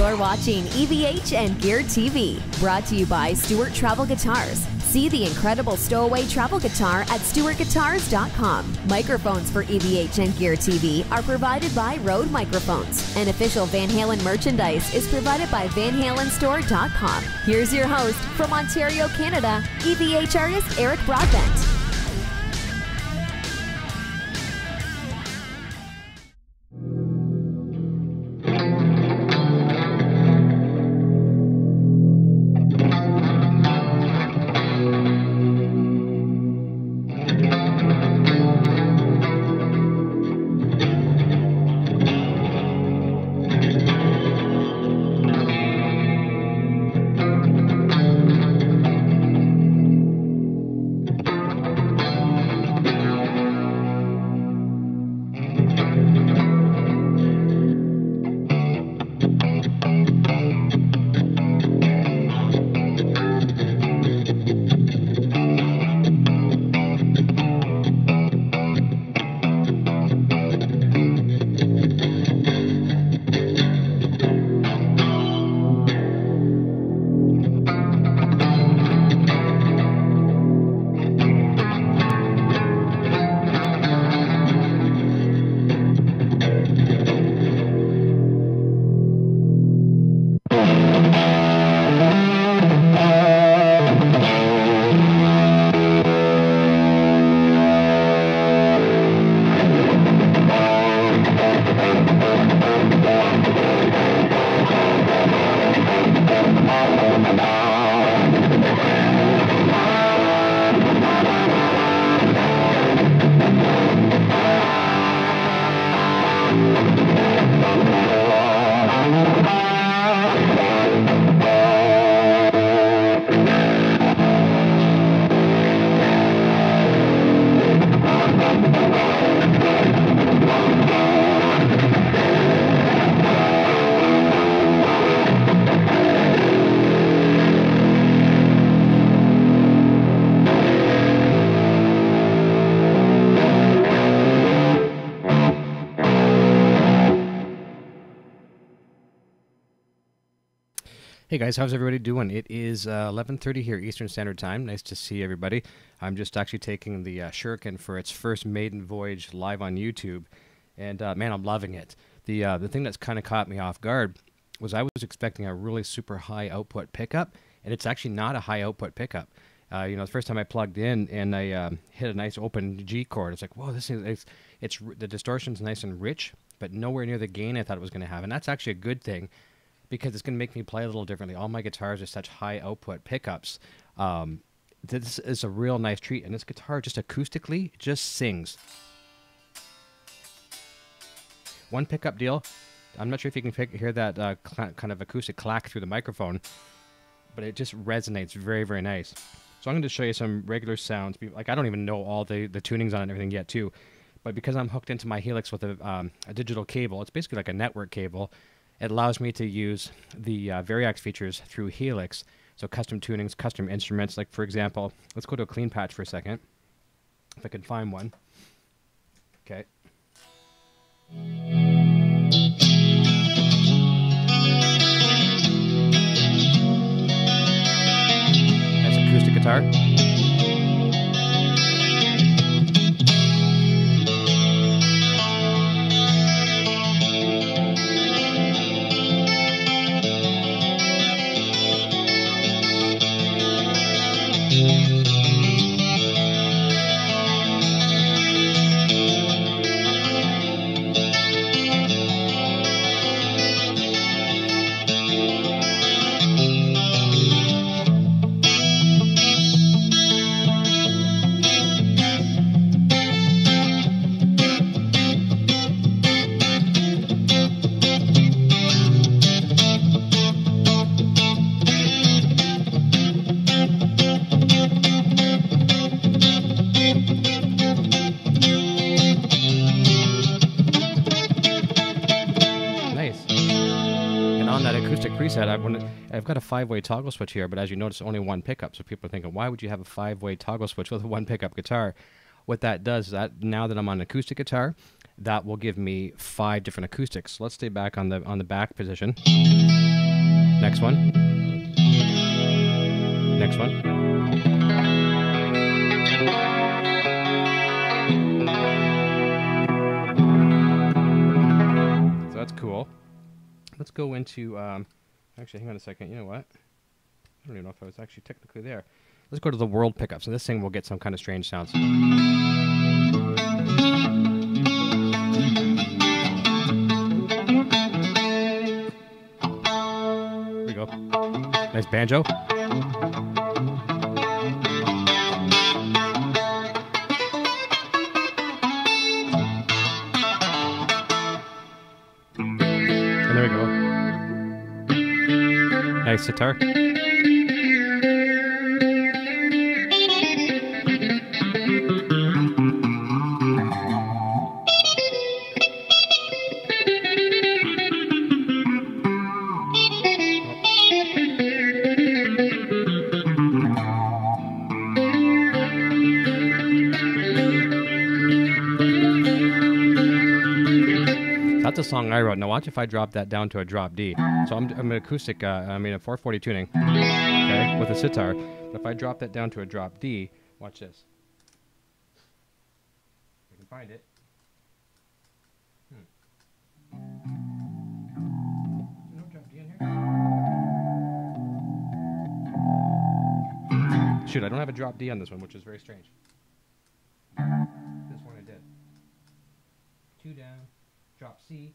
You're watching EVH and Gear TV, brought to you by Stewart Travel Guitars. See the incredible stowaway travel guitar at stewartguitars.com. Microphones for EVH and Gear TV are provided by Rode Microphones, and official Van Halen merchandise is provided by VanHalenStore.com. Here's your host from Ontario, Canada, EVH artist Eric Broadbent. Hey guys, how's everybody doing? It is 11:30 here Eastern Standard Time. Nice to see everybody. I'm just actually taking the Shuriken for its first maiden voyage live on YouTube, and man, I'm loving it. The thing that's kind of caught me off guard was I was expecting a really super high output pickup, and it's actually not a high output pickup. You know, the first time I plugged in and I hit a nice open G chord, it's like, whoa, this is it's the distortion's nice and rich, but nowhere near the gain I thought it was going to have, and that's actually a good thing, because it's going to make me play a little differently. All my guitars are such high output pickups. This is a real nice treat, and this guitar just acoustically just sings. One pickup deal. I'm not sure if you can hear that kind of acoustic clack through the microphone, but it just resonates very, very nice. So I'm going to show you some regular sounds. Like, I don't even know all the tunings on it and everything yet too, but because I'm hooked into my Helix with a digital cable, it's basically like a network cable. It allows me to use the Variax features through Helix. So custom tunings, custom instruments. Like, for example, let's go to a clean patch for a second, if I can find one. Okay. That's acoustic guitar. Preset, I've got a 5-way toggle switch here, but as you notice, only one pickup. So people are thinking, why would you have a 5-way toggle switch with a 1 pickup guitar? What that does is that now that I'm on an acoustic guitar, that will give me 5 different acoustics. So let's stay back on the back position. Next one. Next one. So that's cool. Let's go into, actually, hang on a second. You know what? I don't even know if I was actually technically there. Let's go to the world pickups, and this thing will get some kind of strange sounds. Here we go. Nice banjo. And there we go. Nice sitar. That's a song I wrote. Now watch if I drop that down to a drop D. So I'm an acoustic, a 440 tuning, okay, with a sitar. But if I drop that down to a drop D, watch this. If I can find it. No drop D in here? Shoot, I don't have a drop D on this one, which is very strange. This one I did. 2 down. Drop C.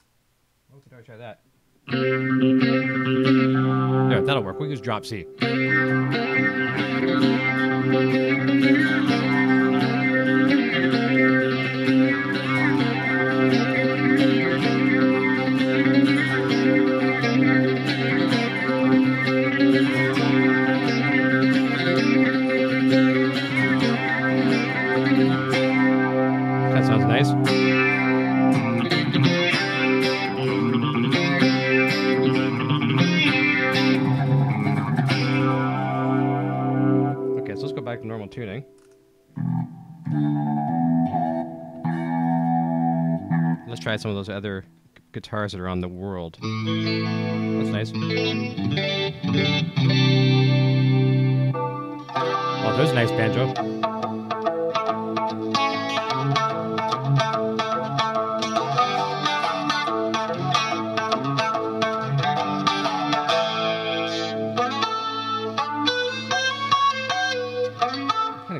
Oh, could I try that? There, that'll work. We'll use drop C. That sounds nice. Back to normal tuning. Let's try some of those other guitars that are on the world. That's nice. Oh, there's a nice banjo.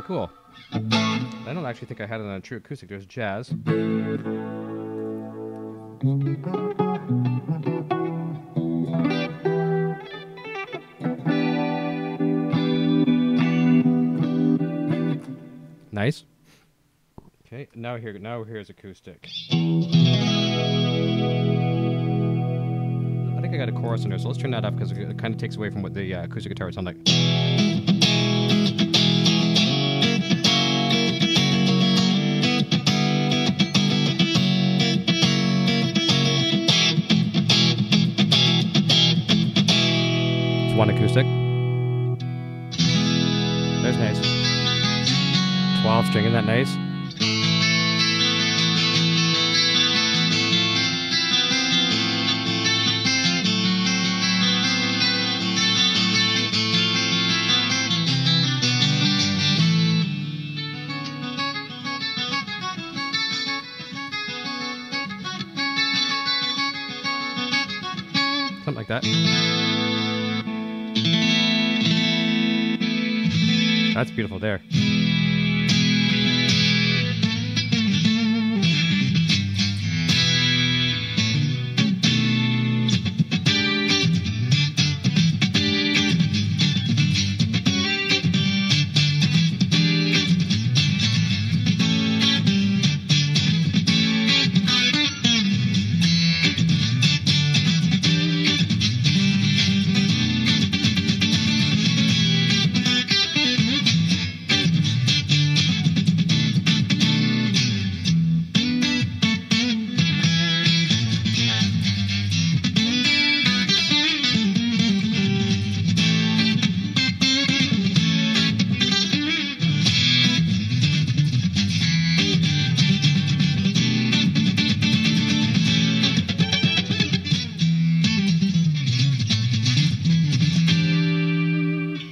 Cool. I don't actually think I had it on a true acoustic. There's jazz. Nice. Okay, now here's acoustic. I think I got a chorus in there, so let's turn that up because it kind of takes away from what the acoustic guitar would sound like. One acoustic. There's nice. 12 string, isn't that nice? Something like that. That's beautiful there.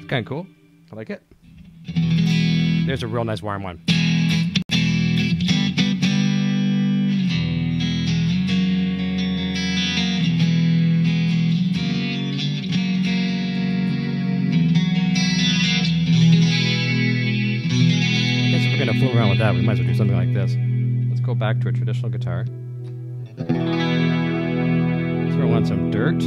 kind of cool. I like it. There's a real nice warm one. To fool around with that, we might as well do something like this. Let's go back to a traditional guitar. Throw on some dirt.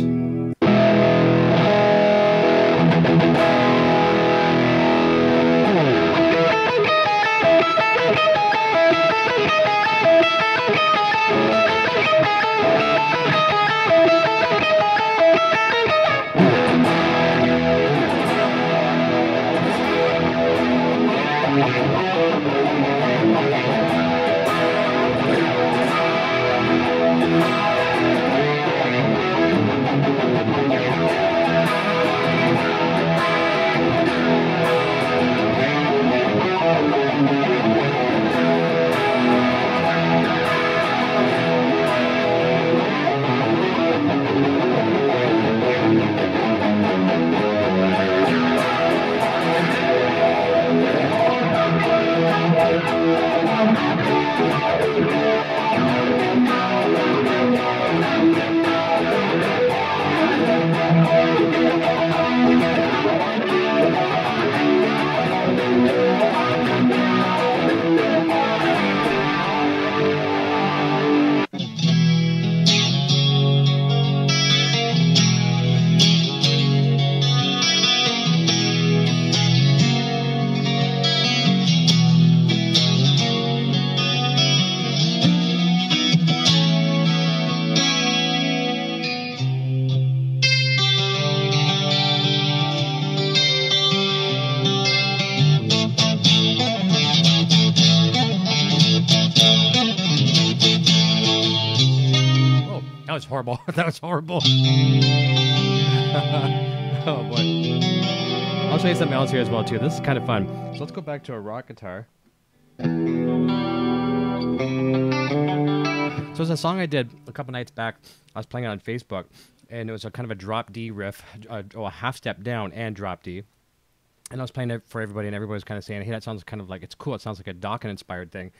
That was horrible. That was horrible. Oh, boy. I'll show you something else here as well, too. This is kind of fun. So let's go back to a rock guitar. So it's a song I did a couple nights back. I was playing it on Facebook, and it was a kind of a drop D riff, a half step down and drop D. And I was playing it for everybody, and everybody was kind of saying, hey, that sounds kind of like, it's cool. It sounds like a Dokken-inspired thing.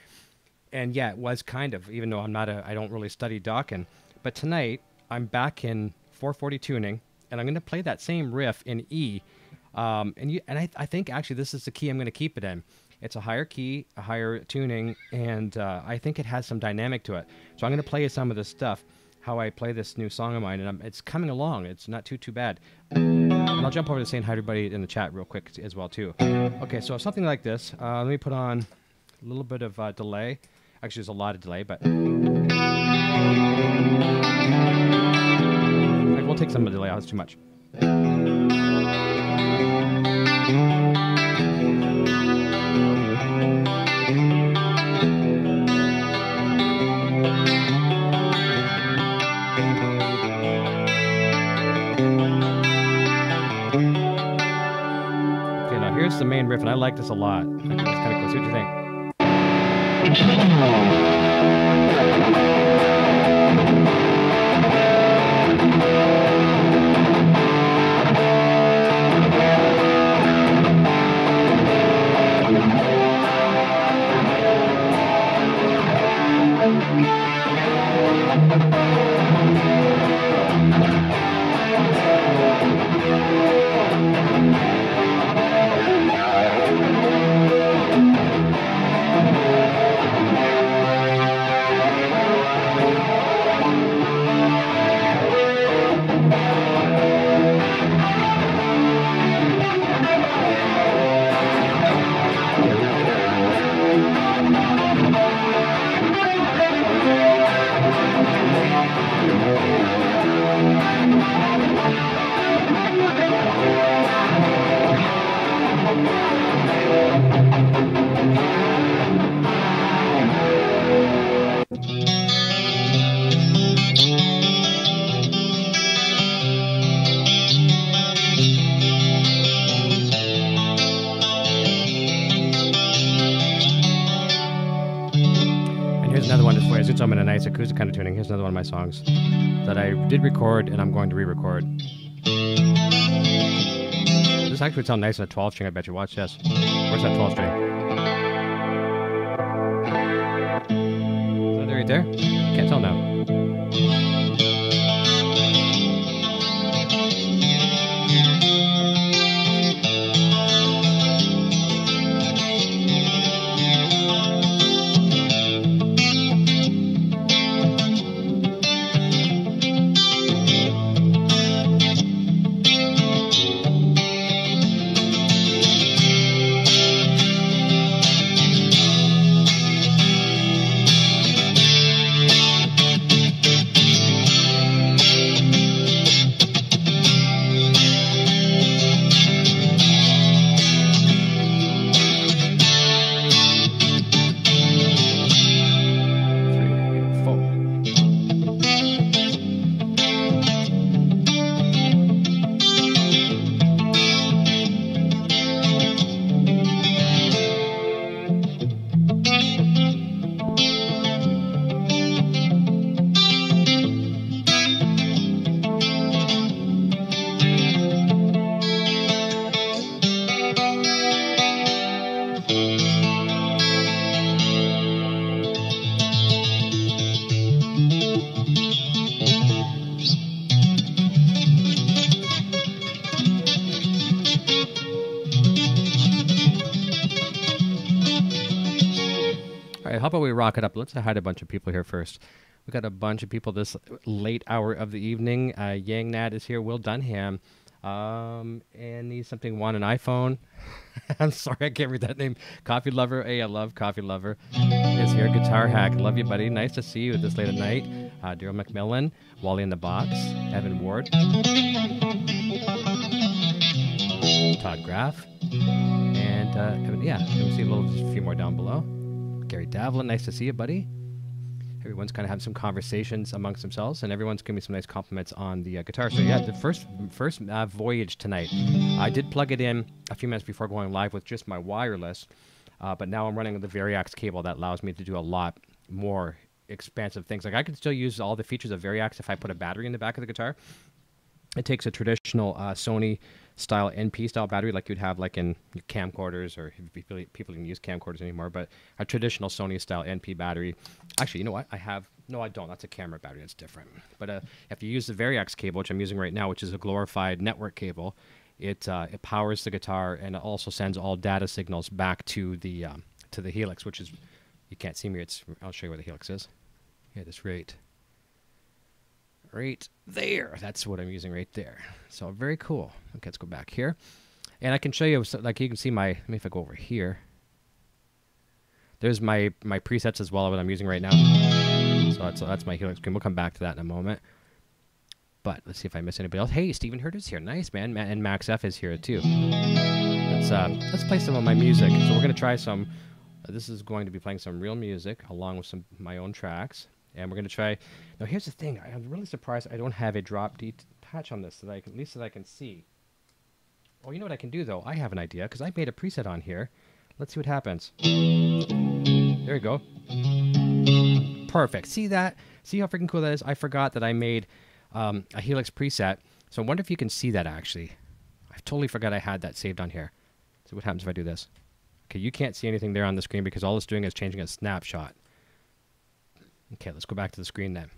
And yeah, it was kind of, even though I don't really study Dokken. But tonight, I'm back in 440 tuning, and I'm going to play that same riff in E. And I think, actually, this is the key I'm going to keep it in. It's a higher key, a higher tuning, and I think it has some dynamic to it. So I'm going to play you some of this stuff, how I play this new song of mine, and it's coming along. It's not too bad. And I'll jump over to saying hi to everybody in the chat real quick as well, too. Okay, so something like this. Let me put on a little bit of delay. Actually, there's a lot of delay, but we'll take some of the delay out. It's too much. Okay, now here's the main riff, and I like this a lot. I think it's kind of cool. See what you think. So I'm in a nice acoustic kind of tuning. Here's another one of my songs that I did record and I'm going to re-record. This actually would sound nice on a 12 string, I bet you. Watch this. Where's that 12 string? Is that right there? Can't tell now. How about we rock it up? Let's hide a bunch of people here first. We got a bunch of people this late hour of the evening. Yang Nat is here. Will Dunham. And needs something. Want an iPhone? I'm sorry, I can't read that name. Coffee Lover. Hey, I love Coffee Lover. Is here. Guitar Hack. Love you, buddy. Nice to see you this late at night. Daryl McMillan. Wally in the Box. Evan Ward. Todd Graff. And yeah, we see a few more down below. Gary Davlin, nice to see you, buddy. Everyone's kind of having some conversations amongst themselves, and everyone's giving me some nice compliments on the guitar. So yeah, the first Voyage tonight. I did plug it in a few minutes before going live with just my wireless, but now I'm running the Variax cable that allows me to do a lot more expansive things. Like I can still use all the features of Variax if I put a battery in the back of the guitar. It takes a traditional Sony style NP style battery like you'd have like in camcorders, or people can use camcorders anymore, but a traditional Sony style NP battery. Actually, you know what? No, I don't. That's a camera battery. That's different. But if you use the Variax cable, which I'm using right now, which is a glorified network cable, it powers the guitar, and it also sends all data signals back to the Helix, which is, you can't see me. I'll show you where the Helix is. Yeah, this right there. That's what I'm using right there. So very cool. Okay, let's go back here. And I can show you, like you can see let me if I go over here. There's my presets as well, what I'm using right now. So that's my Helix screen. We'll come back to that in a moment. But let's see if I miss anybody else. Hey, Stephen Hurd here. Nice, man. And Max F is here too. Let's play some of my music. So we're going to try some, this is going to be playing some real music along with some my own tracks. And we're going to try. Now, here's the thing. I'm really surprised I don't have a drop D patch on this, at least that I can see. Oh, you know what I can do, though? I have an idea, because I made a preset on here. Let's see what happens. There we go. Perfect. See that? See how freaking cool that is? I forgot that I made a Helix preset. So I wonder if you can see that, actually. I totally forgot I had that saved on here. So what happens if I do this? Okay, you can't see anything there on the screen because all it's doing is changing a snapshot. Okay, let's go back to the screen then.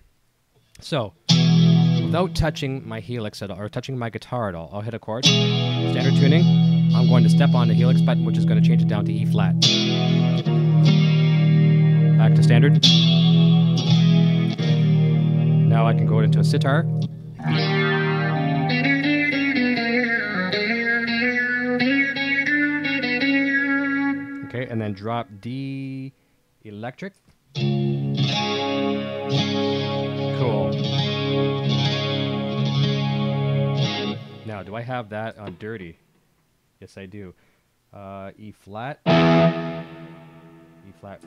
So, without touching my Helix at all, or touching my guitar at all, I'll hit a chord. Standard tuning. I'm going to step on the Helix button, which is going to change it down to E flat. Back to standard. Now I can go into a sitar. Okay, and then drop D electric. Cool. Now, do I have that on dirty? Yes, I do. E flat. E flat.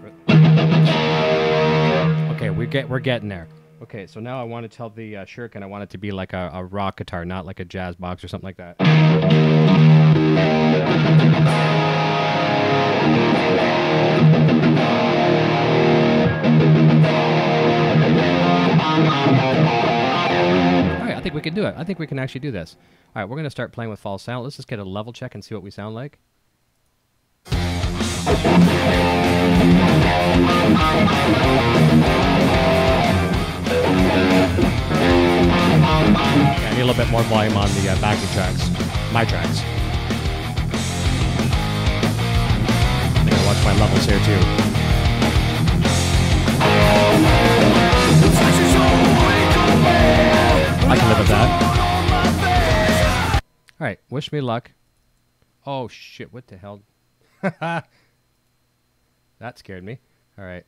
Okay, we're getting there. Okay, so now I want to tell the Shuriken I want it to be like a rock guitar, not like a jazz box or something like that. All right, I think we can do it. I think we can actually do this. All right, we're going to start playing with false silent. Let's just get a level check and see what we sound like. Yeah, I need a little bit more volume on the backing tracks, my tracks. I gotta watch my levels here too. I can live with that. Alright, wish me luck. Oh shit, what the hell? That scared me. Alright.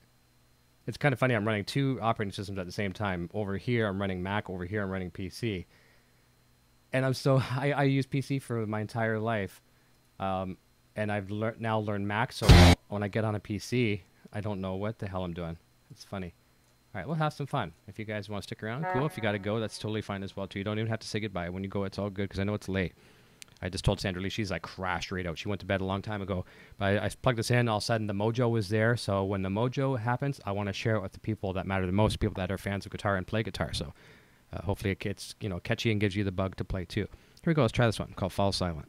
It's kind of funny, I'm running two operating systems at the same time. Over here I'm running Mac, over here I'm running PC. And I use PC for my entire life. And I've now learned Mac, so when I get on a PC, I don't know what the hell I'm doing. It's funny. Alright, we'll have some fun. If you guys want to stick around, cool. If you gotta go, that's totally fine as well too. You don't even have to say goodbye. When you go, it's all good, because I know it's late. I just told Sandra Lee, she's like crashed right out. She went to bed a long time ago. But I plugged this in, all of a sudden the mojo was there. So when the mojo happens, I want to share it with the people that matter the most, people that are fans of guitar and play guitar. So hopefully it gets, you know, catchy and gives you the bug to play too. Here we go, let's try this one called Fall Silent.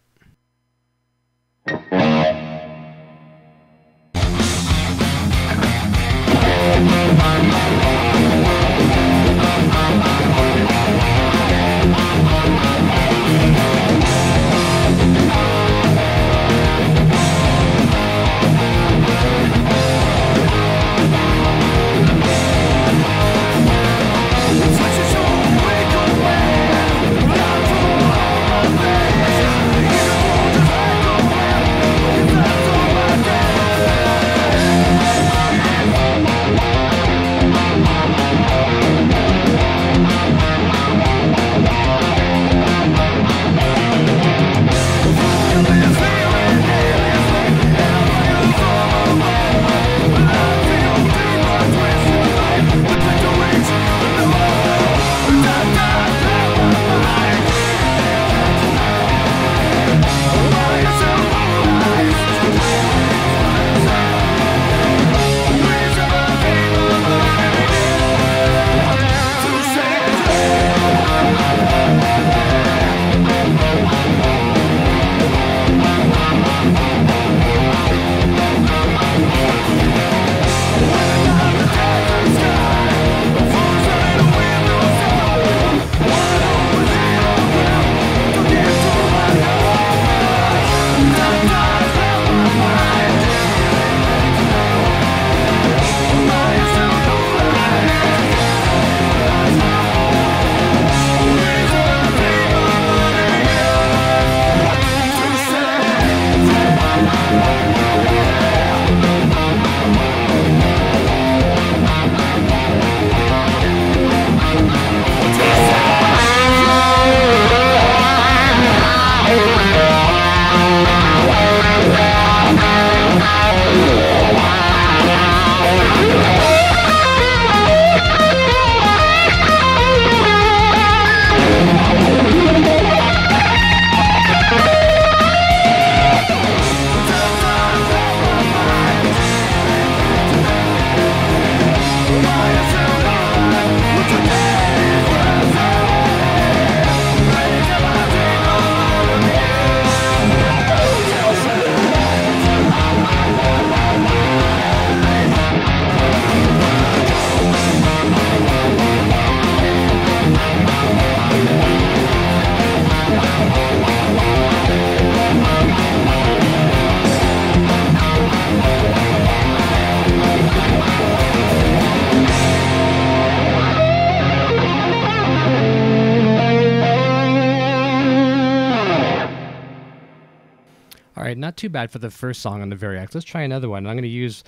Not too bad for the first song on the Variax. Let's try another one. I'm going to use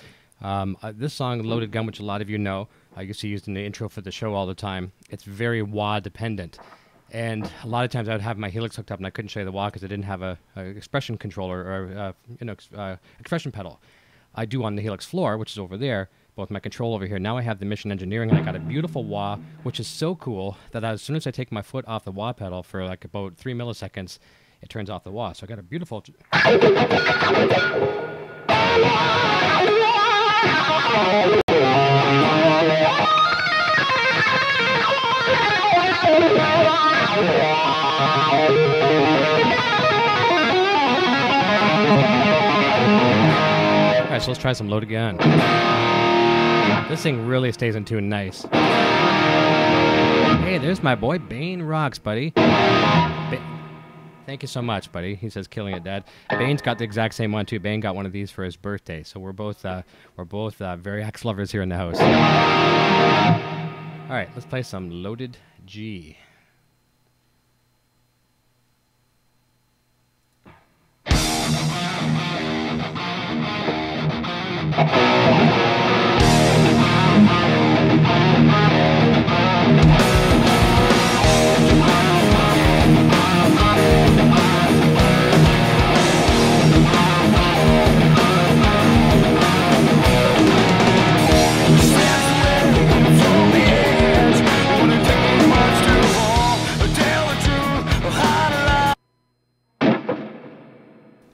this song, Loaded Gun, which a lot of you know. I used to use in the intro for the show all the time. It's very wah dependent. And a lot of times I would have my Helix hooked up and I couldn't show you the wah because I didn't have a expression controller or expression pedal. I do on the Helix floor, which is over there, both my control over here. Now I have the Mission Engineering and I got a beautiful wah, which is so cool that as soon as I take my foot off the wah pedal for like about 3 milliseconds, it turns off the wah. So I got a beautiful... so let's try some loaded gun. This thing really stays in tune nice. Hey, there's my boy Bane Rocks, buddy. Thank you so much, buddy. He says, "Killing it, Dad." Bane's got the exact same one too. Bane got one of these for his birthday, so we're both Variax lovers here in the house. All right, let's play some loaded G.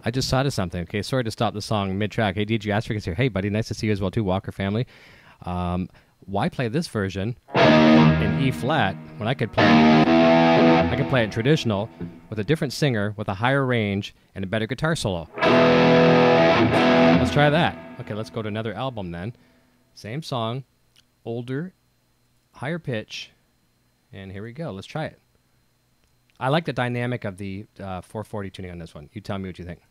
I just thought of something. Okay, sorry to stop the song mid-track. Hey, DJ Asterix here. Hey, buddy, nice to see you as well, too, Walker family. Why play this version in E-flat when I could play it traditional with a different singer, with a higher range, and a better guitar solo? Let's try that. Okay, let's go to another album then. Same song, older, higher pitch, and here we go. Let's try it. I like the dynamic of the 440 tuning on this one. You tell me what you think.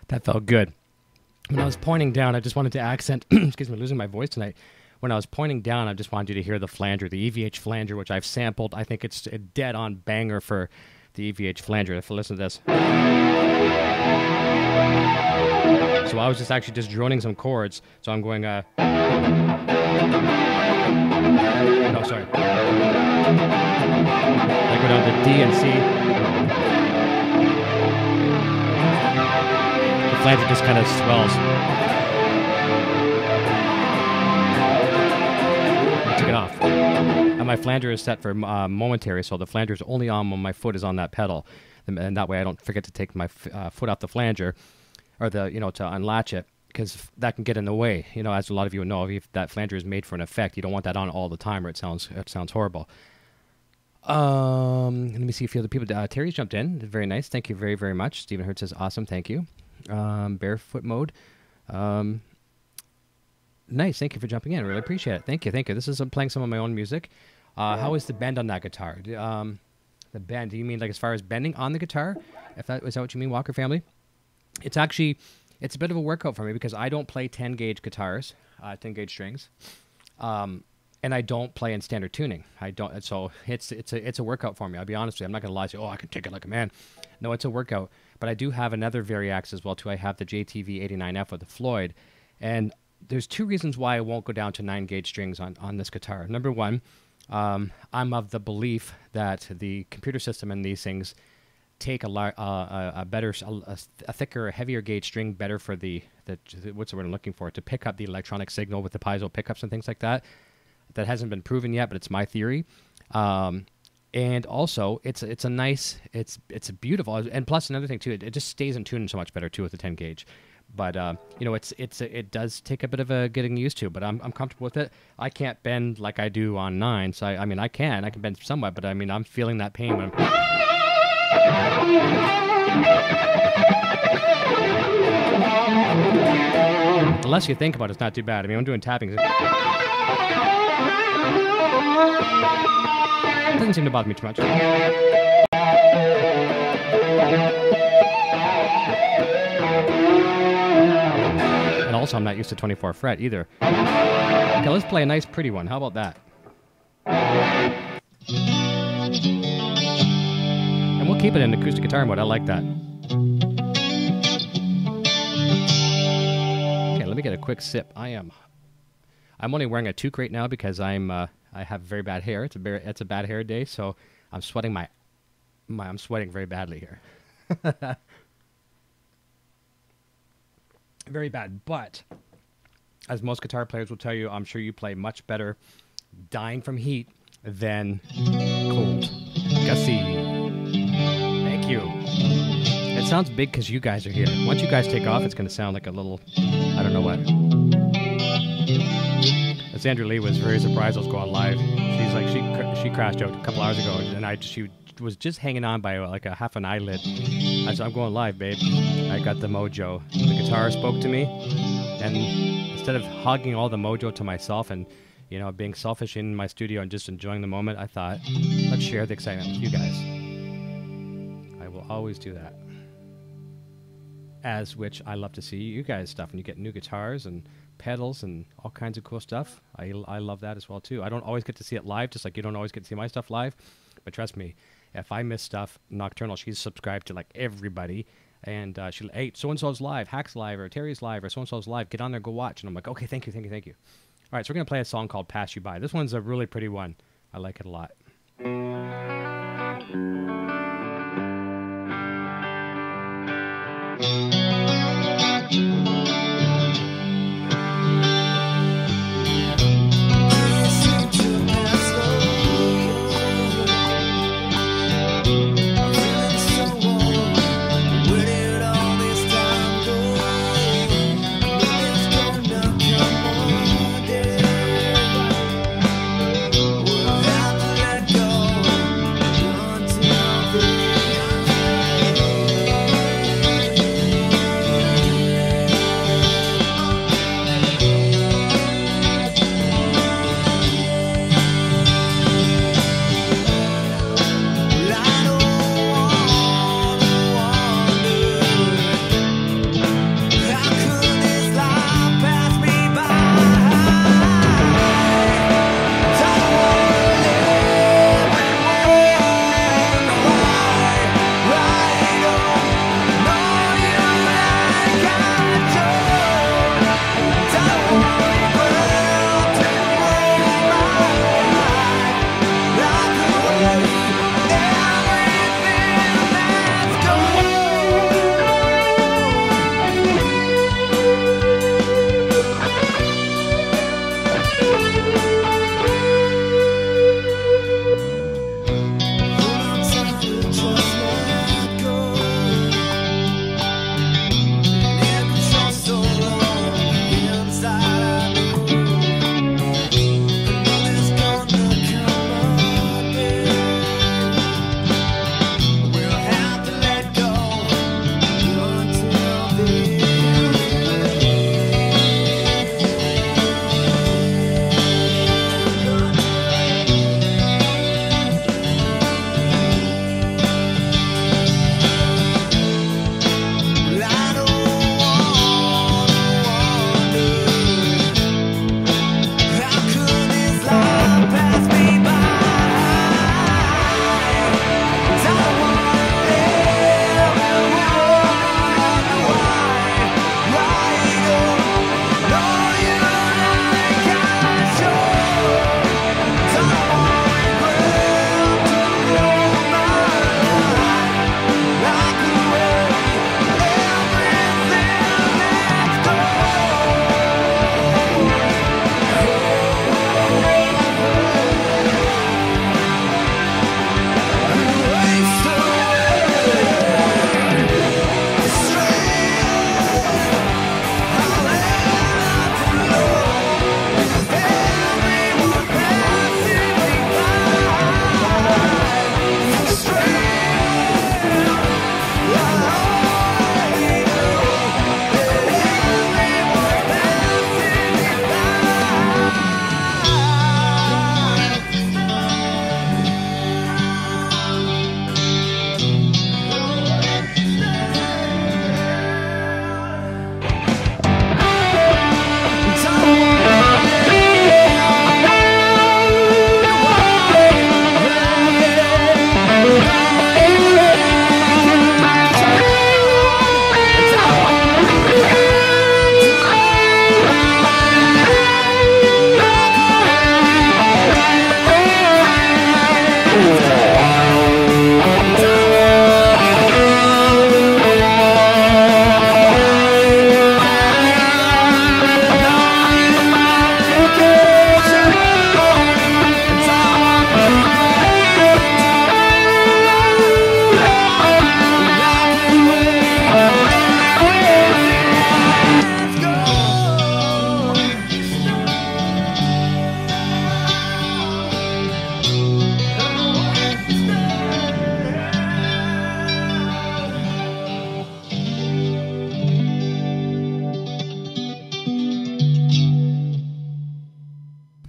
That felt good. When I was pointing down, I just wanted to accent, excuse me, losing my voice tonight. When I was pointing down, I just wanted you to hear the flanger, the EVH flanger, which I've sampled. I think it's a dead-on banger for the EVH flanger. If you listen to this. well. I was just actually just droning some chords. So I'm going, no, sorry. I go down to D and C. The flanger just kind of swells. I took it off. And my flanger is set for momentary, so the flanger is only on when my foot is on that pedal. And that way I don't forget to take my foot off the flanger, or to unlatch it, because that can get in the way. You know, as a lot of you know, if that flanger is made for an effect, you don't want that on all the time, or it sounds horrible. Let me see a few other people. Terry's jumped in. Very nice. Thank you very, very much. Stephen Hurd says, awesome. Thank you. Barefoot mode. Nice. Thank you for jumping in. Really appreciate it. Thank you. Thank you. This is playing some of my own music. How is the bend on that guitar? The bend, do you mean like as far as bending on the guitar? Is that what you mean, Walker family? It's actually, it's a bit of a workout for me because I don't play 10 gauge guitars, 10 gauge strings. And I don't play in standard tuning. I don't, so it's a workout for me. I'll be honest with you. I'm not going to lie to you, oh, I can take it like a man. No, it's a workout. But I do have another Variax as well, too. I have the JTV 89F with the Floyd. And there's two reasons why I won't go down to 9 gauge strings on this guitar. Number one, I'm of the belief that the computer system in these things take a thicker, heavier gauge string better for what's the word I'm looking for, to pick up the electronic signal with the piezo pickups and things like that. That hasn't been proven yet, but it's my theory. And also, it's a beautiful, and plus another thing too, it just stays in tune so much better too with the 10 gauge. But you know, it does take a bit of a getting used to, but I'm comfortable with it. I can't bend like I do on 9, so I mean I can bend somewhat, but I mean I'm feeling that pain when unless you think about it, it's not too bad. I mean, I'm doing tapping. It doesn't seem to bother me too much. And also, I'm not used to 24 fret either. Okay, let's play a nice, pretty one. How about that? And we'll keep it in acoustic guitar mode. I like that. Okay, let me get a quick sip. I'm only wearing a toque right now because I have very bad hair. It's a bad hair day, so I'm sweating I'm sweating very badly here. Very bad, but as most guitar players will tell you, I'm sure you play much better dying from heat than cold. Gussie, thank you. It sounds big because you guys are here. Once you guys take off, it's going to sound like a little, I don't know what. Sandra Lee was very surprised I was going live. She's like, she crashed out a couple hours ago, and she was just hanging on by like a half an eyelid. I said, I'm going live, babe. I got the mojo. The guitar spoke to me, and instead of hogging all the mojo to myself and, you know, being selfish in my studio and just enjoying the moment, I thought, let's share the excitement with you guys. I will always do that. As which I love to see you guys stuff, and you get new guitars and pedals and all kinds of cool stuff. I love that as well too. I don't always get to see it live, just like you don't always get to see my stuff live, but trust me, if I miss stuff, Nocturnal, she's subscribed to like everybody, and she'll, hey, so-and-so's live, Hack's live, or Terry's live, or so-and-so's live, get on there, go watch. And I'm like, okay, thank you. All right, so we're going to play a song called Pass You By. This one's a really pretty one. I like it a lot.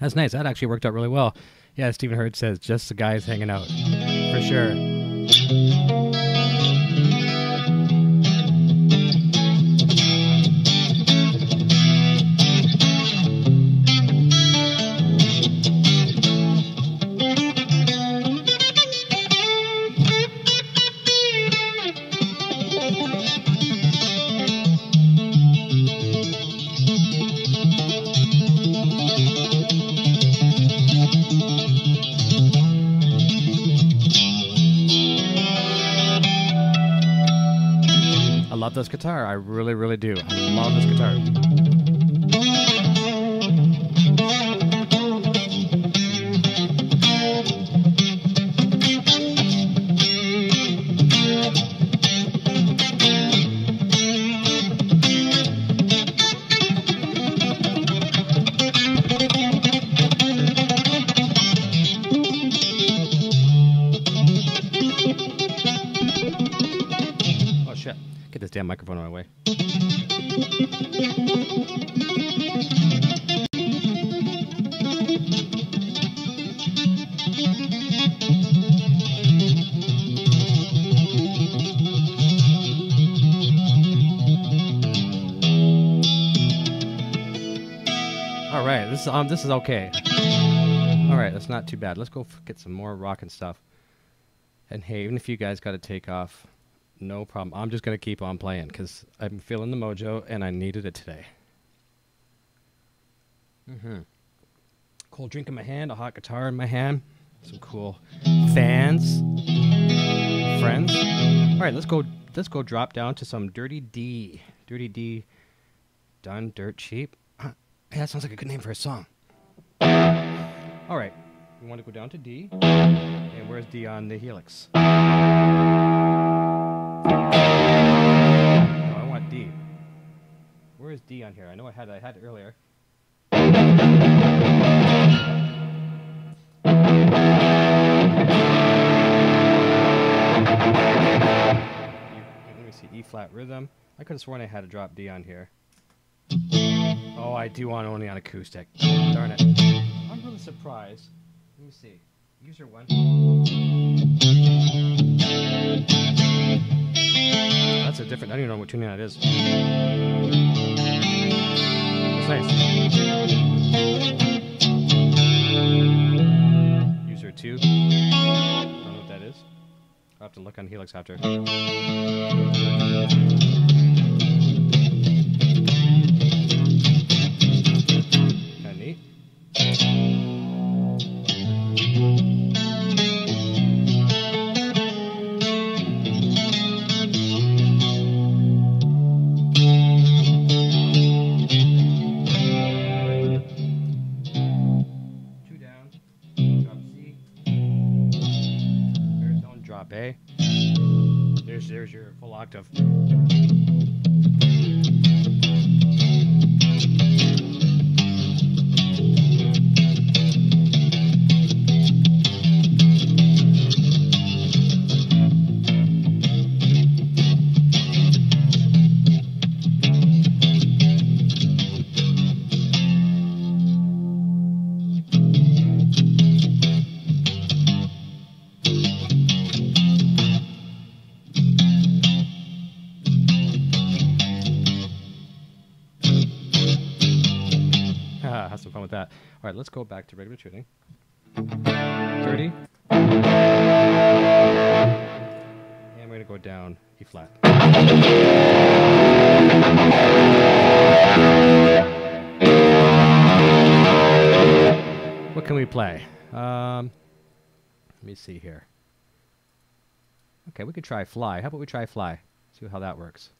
That's nice. That actually worked out really well. Yeah, Stephen Hurd says, just the guys hanging out. For sure. I love this guitar. I really, really do. I love this guitar. Oh shit. Get this damn microphone out of my way. All right, this is okay. All right, that's not too bad. Let's go get some more rockin' stuff. And hey, even if you guys got to take off, no problem. I'm just going to keep on playing because I'm feeling the mojo and I needed it today. Cold drink in my hand, a hot guitar in my hand, some cool fans, friends. All right, let's go drop down to some Dirty D. Dirty D, done dirt cheap. Hey, that sounds like a good name for a song. All right, we want to go down to D. And where's D on the Helix? No, I want D. Where is D on here? I know I had it earlier. Let me see, E flat rhythm. I could have sworn I had a drop D on here. Oh, I do want only on acoustic. Darn it. I'm really surprised. Let me see. User 1. That's a different, I don't even know what tuning that is. It's nice. User 2. I don't know what that is. I'll have to look on Helix after. Kinda neat. A. There's your full octave. Have some fun with that. All right, let's go back to regular tuning. 30. And we're going to go down E flat. What can we play? Let me see here. Okay, we could try Fly. How about we try Fly? See how that works.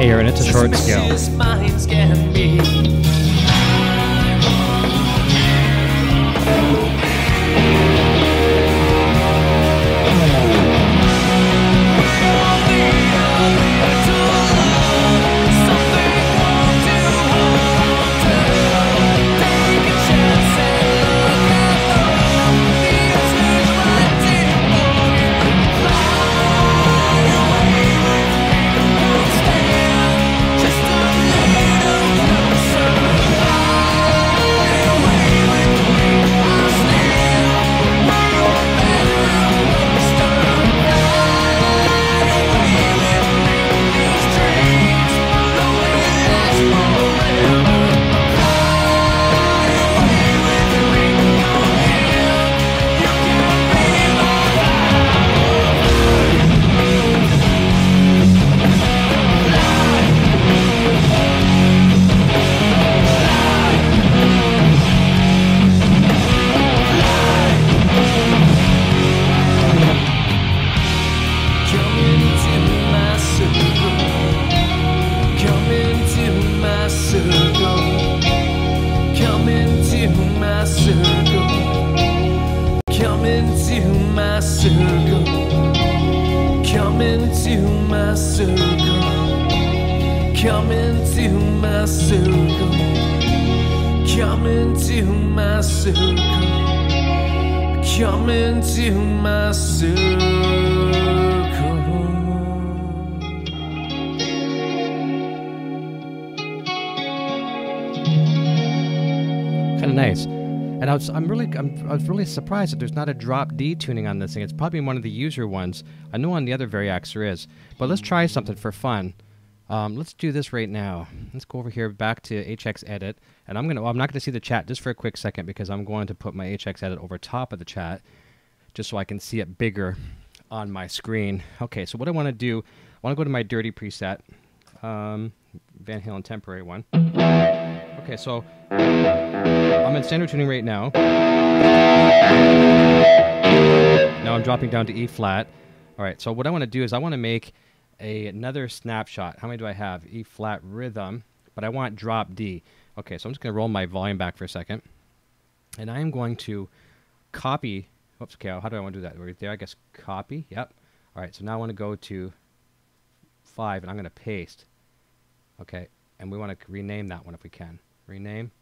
here, and it's a short scale. Nice. And I was really surprised that there's not a drop D tuning on this thing. It's probably one of the user ones. I know on the other Variax there is. But let's try something for fun. Let's do this right now. Let's go over here back to HX Edit, and I'm not gonna see the chat just for a quick second because I'm going to put my HX Edit over top of the chat just so I can see it bigger on my screen. Okay, so what I want to do, I want to go to my dirty preset, Van Halen temporary one. Okay, so I'm in standard tuning right now. Now I'm dropping down to E flat. All right, so what I want to do is I want to make another snapshot. How many do I have? E flat rhythm, but I want drop D. Okay, so I'm just going to roll my volume back for a second. And I am going to copy. Oops, okay, how do I want to do that? Right there, I guess copy. Yep. All right, so now I want to go to 5, and I'm going to paste. Okay, and we want to rename that one if we can. Rename.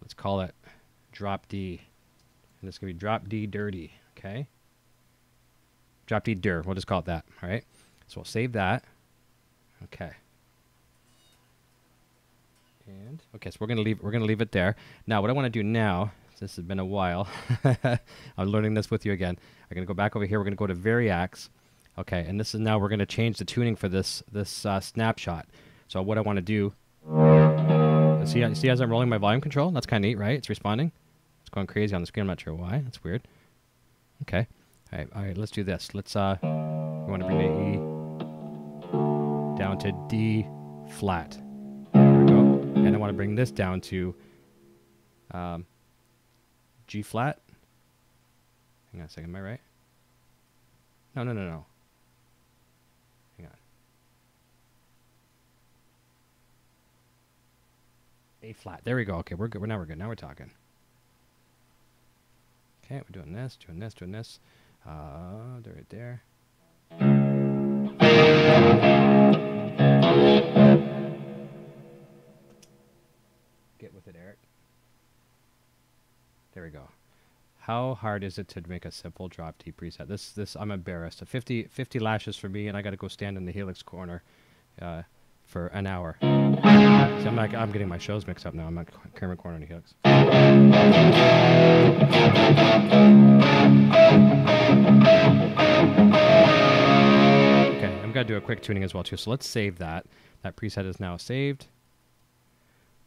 Let's call it drop D. And it's going to be drop D dirty. Okay. Drop D dir. We'll just call it that. All right. So we'll save that. Okay. And okay, so we're gonna leave it there. Now, what I want to do now, this has been a while. I'm learning this with you again. I'm gonna go back over here. We're gonna go to Variax. Okay, and this is now we're gonna change the tuning for this snapshot. So what I want to do. See as I'm rolling my volume control? That's kind of neat, right? It's responding. It's going crazy on the screen. I'm not sure why. That's weird. Okay. All right. Let's do this. Let's we want to bring the E down to D flat. There we go. And I want to bring this down to G flat. Hang on a second. Am I right? No. Hang on. A flat. There we go. Okay, we're good. Now we're good. Now we're talking. Okay, we're doing this. They're right there. Get with it, Eric. There we go. How hard is it to make a simple drop D preset? This I'm embarrassed. 50 lashes for me, and I got to go stand in the Helix corner for an hour. See, I'm getting my shows mixed up now. I'm at Kermit Corner in the Helix. Okay, I'm gonna do a quick tuning as well too. So let's save that. That preset is now saved.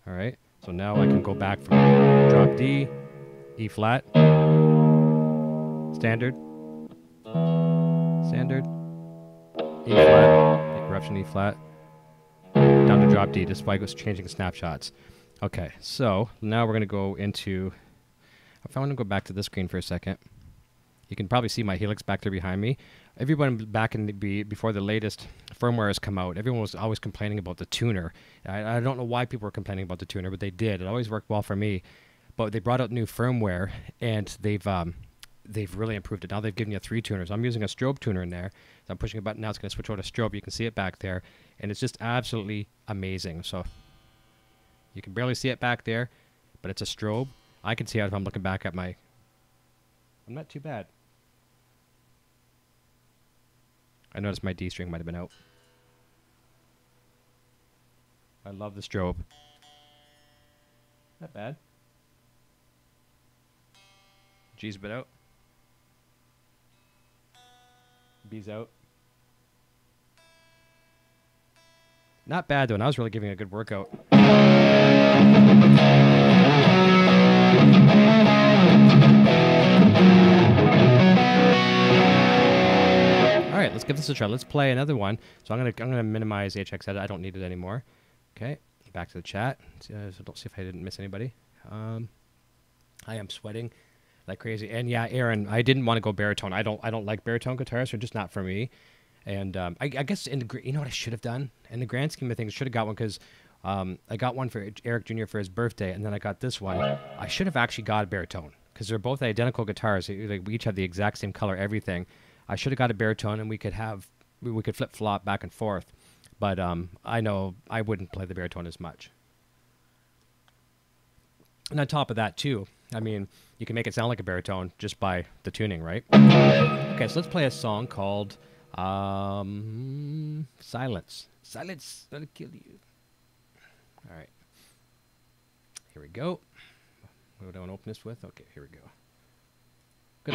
All right. So now I can go back from drop D, E flat, standard, E flat, eruption E flat, down to drop D, just by changing snapshots. Okay, so now we're going to go into, if I want to go back to this screen for a second, You can probably see my Helix back there behind me. Everyone back in before the latest firmware has come out, everyone was always complaining about the tuner. I don't know why people were complaining about the tuner, but they did. It always worked well for me. But they brought out new firmware, and they've really improved it. Now they've given you 3 tuners. I'm using a strobe tuner in there. So I'm pushing a button now. It's going to switch over to strobe. You can see it back there, and it's just absolutely amazing. So you can barely see it back there, but it's a strobe. I can see it if I'm looking back at my... I'm not too bad. I noticed my D string might have been out. I love the strobe. Not bad. G's bit out. B's out. Not bad though, and I was really giving a good workout. Alright, let's give this a try. Let's play another one. So I'm gonna minimize HX edit. I don't need it anymore. Okay, back to the chat. So don't see if I didn't miss anybody. I am sweating like crazy. And yeah, Aaron, I didn't want to go baritone. I don't like baritone guitars. They're just not for me. And I guess you know what I should have done? In the grand scheme of things, I should have got one because I got one for Eric Jr. for his birthday, and then I got this one. I should have actually got a baritone because they're both identical guitars. We each have the exact same color, everything. I should have got a baritone, and we could flip-flop back and forth. But I know I wouldn't play the baritone as much. And on top of that, too, I mean, you can make it sound like a baritone just by the tuning, right? Okay, so let's play a song called Silence. Silence, that'll kill you. All right. Here we go. What do I want to open this with? Okay, here we go. Good.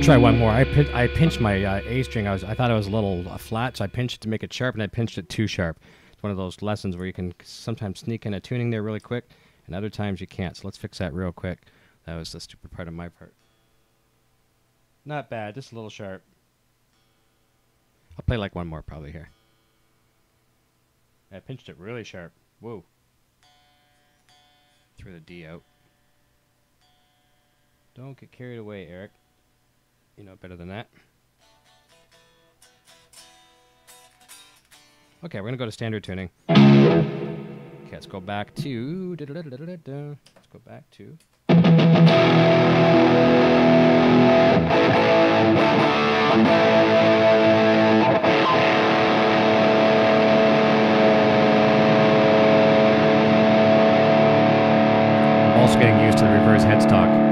try one more. I pinched my A string. I thought it was a little flat, so I pinched it to make it sharp, and I pinched it too sharp. It's one of those lessons where you can sometimes sneak in a tuning there really quick, and other times you can't. So let's fix that real quick. That was the stupid part of my part. Not bad, just a little sharp. I'll play like one more probably here. I pinched it really sharp. Whoa. Threw the D out. Don't get carried away, Eric. You know better than that. Okay, we're going to go to standard tuning. Okay, let's go back to... Let's go back to... I'm also getting used to the reverse headstock.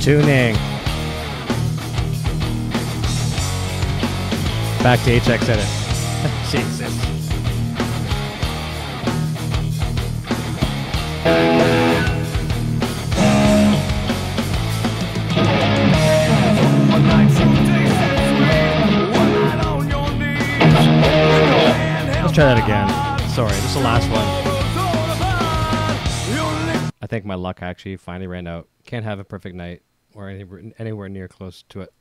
Tuning. Back to HX edit. Jesus. Let's try that again. Sorry, this is the last one. I think my luck actually finally ran out. Can't have a perfect night or anywhere near close to it.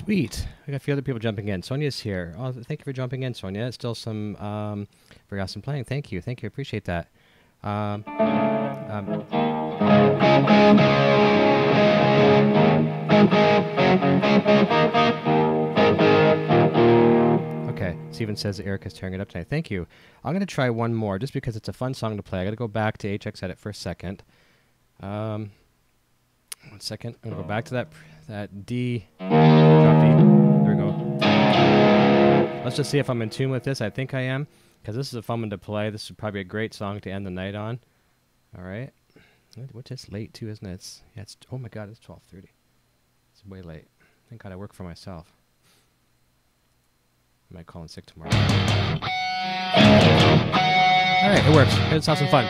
Sweet. I got a few other people jumping in. Sonia's here. Oh, thank you for jumping in, Sonia. It's still some very awesome playing. Thank you. Thank you. Appreciate that. Okay. Steven says Erica's tearing it up tonight. Thank you. I'm going to try one more just because it's a fun song to play. I got to go back to HX Edit for a second. 1 second. I'm going to go back to that D. Drop D. There we go. Let's just see if I'm in tune with this. I think I am, because this is a fun one to play. This is probably a great song to end the night on. All right. Which is late too, isn't it? Oh my God, it's 12:30. It's way late. Thank God I work for myself. I might call in sick tomorrow. All right, it works. Let's have some fun.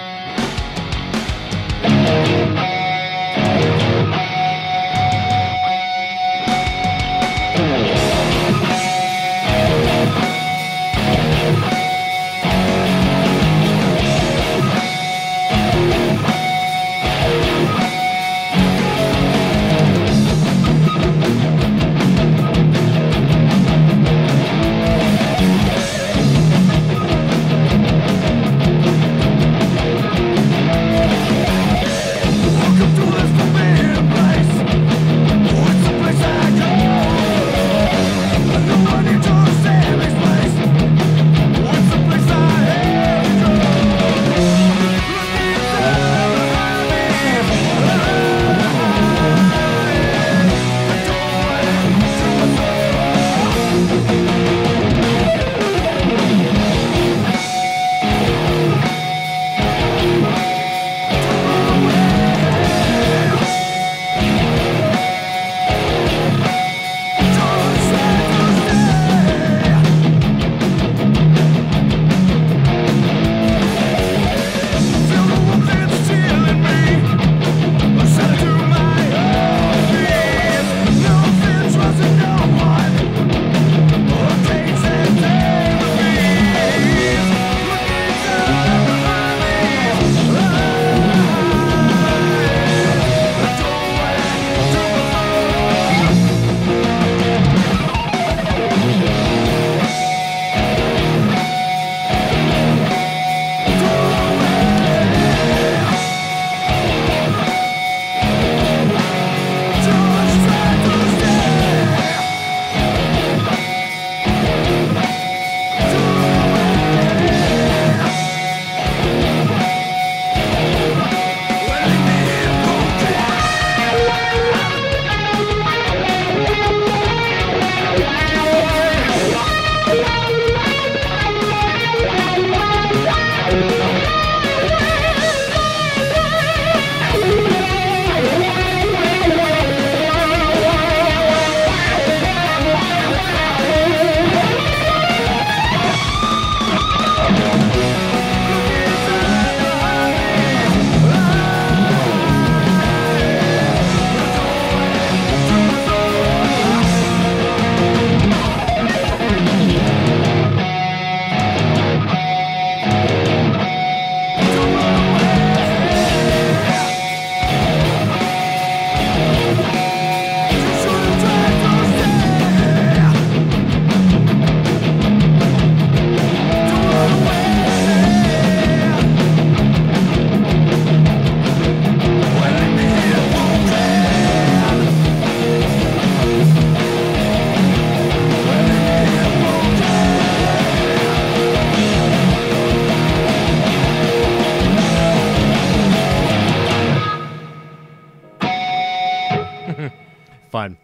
Fun.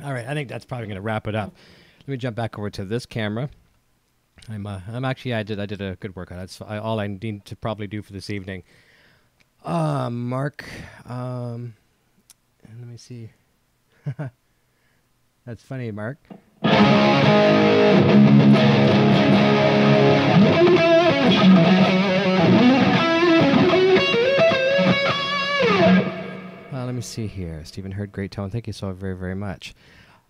All right, I think that's probably going to wrap it up. Let me jump back over to this camera. I'm actually, I did a good workout. That's all I need to probably do for this evening. Mark, let me see. That's funny, Mark. Let me see here. Stephen Heard, great tone. Thank you so very, very much.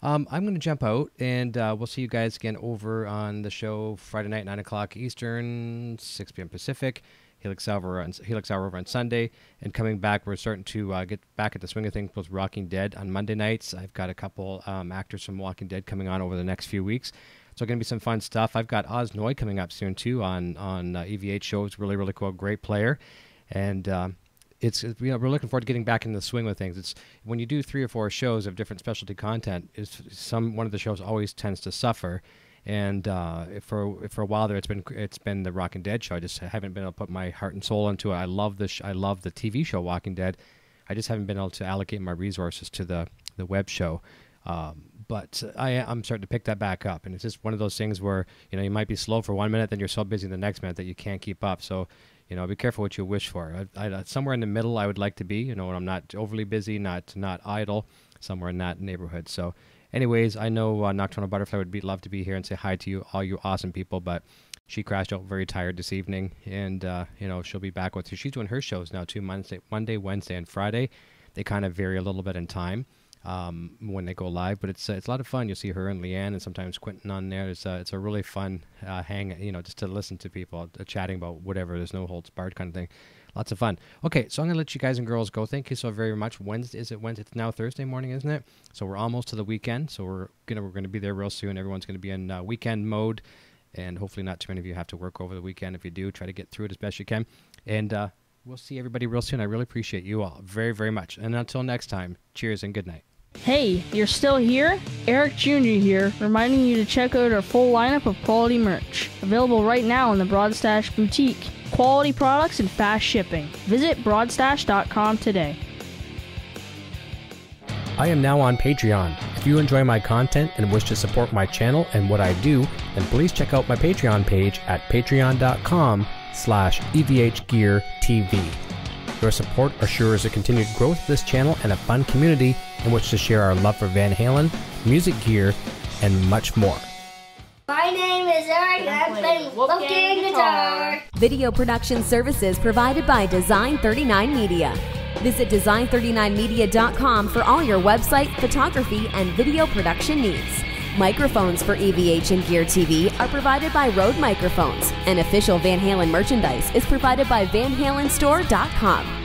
I'm going to jump out, and we'll see you guys again over on the show Friday night, 9 o'clock Eastern, 6 p.m. Pacific, Helix Hour over on Sunday, and coming back, we're starting to get back at the swing of things with Walking Dead on Monday nights. I've got a couple actors from Walking Dead coming on over the next few weeks, so going to be some fun stuff. I've got Oz Noy coming up soon too on EVH shows. Really cool, great player, and we're looking forward to getting back into the swing with things. It's when you do 3 or 4 shows of different specialty content, one of the shows always tends to suffer. And for a while there, it's been the Walking Dead show. I just haven't been able to put my heart and soul into it. I love the TV show Walking Dead. I just haven't been able to allocate my resources to the web show. But I'm starting to pick that back up, and it's just one of those things where you might be slow for 1 minute, then you're so busy the next minute that you can't keep up. So be careful what you wish for. Somewhere in the middle, I would like to be. When I'm not overly busy, not idle, somewhere in that neighborhood. So. Anyways, I know Nocturnal Butterfly would love to be here and say hi to you, all you awesome people, but she crashed out very tired this evening, and she'll be back with you. She's doing her shows now too, Monday, Wednesday, and Friday. They kind of vary a little bit in time when they go live, but it's a lot of fun. You'll see her and Leanne and sometimes Quentin on there. It's a really fun hang, just to listen to people chatting about whatever. There's no holds barred kind of thing. Lots of fun. Okay, so I'm going to let you guys and girls go. Thank you so very much. Wednesday? It's now Thursday morning, isn't it? So we're almost to the weekend. So we're going to be there real soon. Everyone's going to be in weekend mode, and hopefully not too many of you have to work over the weekend. If you do, try to get through it as best you can. And we'll see everybody real soon. I really appreciate you all very, very much. And until next time, cheers and good night. Hey, you're still here? Eric Jr. here, reminding you to check out our full lineup of quality merch. Available right now in the Broadstash Boutique. Quality products and fast shipping. Visit broadstash.com today. I am now on Patreon. If you enjoy my content and wish to support my channel and what I do, then please check out my Patreon page at patreon.com/EVH Gear TV. Your support assures the continued growth of this channel and a fun community in which to share our love for Van Halen, music gear, and much more. My name is Eric, and I'm playing Wolfgang guitar. Video production services provided by Design 39 Media. Visit design39media.com for all your website, photography, and video production needs. Microphones for EVH and Gear TV are provided by Rode Microphones, and official Van Halen merchandise is provided by vanhalenstore.com.